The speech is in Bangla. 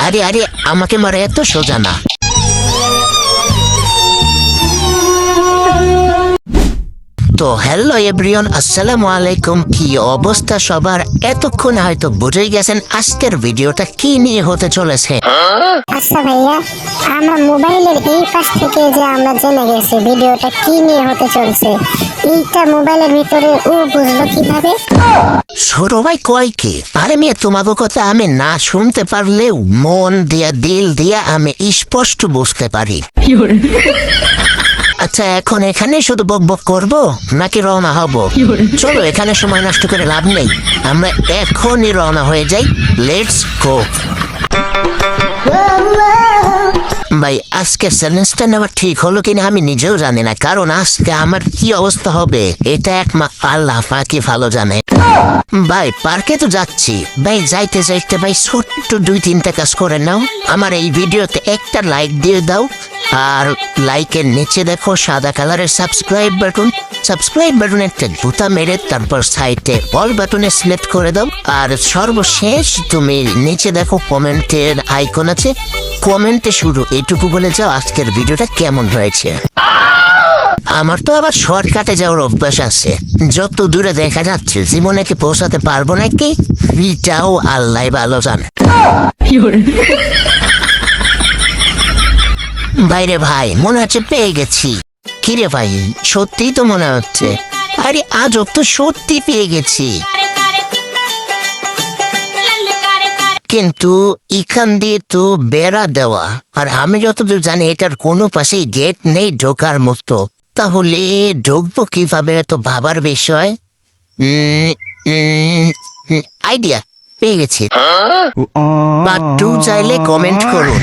আরে আরে আমাকে মারা এত সোজা না। তো হ্যালো এভরিওয়ান, আসসালামু আলাইকুম। কি অবস্থা সবার? এতক্ষণ হয়তো বুঝেই গেছেন আজকের ভিডিওটা কি নিয়ে হতে চলেছে। আচ্ছা ভাইয়া, আমরা মোবাইলের এই পাশ থেকে যে আমরা জেনে গেছি ভিডিওটা কি নিয়ে হতে চলছে, এইটা মোবাইলের ভিতরে ও বুঝলো কিভাবে? ছোট ভাই কয় কি? আরে মেয়ে, তোমাকে কথা আমি না শুনতে পারলেও মন দিয়া দিল দিয়া আমি স্পষ্ট বুঝতে পারি। আচ্ছা, এখন এখানে শুধু বক বক করবো নাকি রওনা হব? চলো, এখানে সময় নষ্ট করে লাভ নেই, আমরা এখনই রওনা হয়ে যাই। Let's go. ভাই, আজকে চ্যালেঞ্জটা নেওয়া ঠিক হলো কিনা আমি নিজেও জানি না, কারণ আজকে আমার কি অবস্থা হবে এটা একমাত্র আল্লাহ পাকই ভালো জানে। ভাই, পার্কে তো যাচ্ছি ভাই, যাইতে যাইতে ভাই ছোট্ট 2-3টা কাজ করে নাও। আমার এই ভিডিওতে একটা লাইক দিয়ে দাও, আর লাইকের নিচে দেখো সাদা কালারের সাবস্ক্রাইব বাটন একটা বুতা মেরে তারপর সাইডে অল বাটনে সিলেক্ট করে দাও। আর সর্বশেষ তুমি নিচে দেখো কমেন্টের আইকন আছে, কমেন্টে শুরু এইটুকু বলে যাও আজকের ভিডিওটা কেমন হয়েছে। আমার তো আবার শর্টকাটে যাওয়ার অভ্যাস আছে, যত দূরে দেখা যাচ্ছে জীবনে কি পৌঁছাতে পারবো নাকি এটাও আল্লাহ ভালো জানে। বাইরে ভাই, মনে হচ্ছে পেয়ে গেছি। কিরে ভাই, সত্যিই তো মনে হচ্ছে। আরে আজব তো, সত্যি পেয়ে গেছি। কিন্তু এখান দিয়ে তো বেড়া দেওয়া, আর আমি যতদূর জানি এটার কোনো পাশেই গেট নেই ঢোকার মতো। তাহলে ঢুকবো কিভাবে? তো ভাবার বিষয়। আইডিয়া পেয়ে গেছি। পার্ট 2 চাইলে কমেন্ট করুন।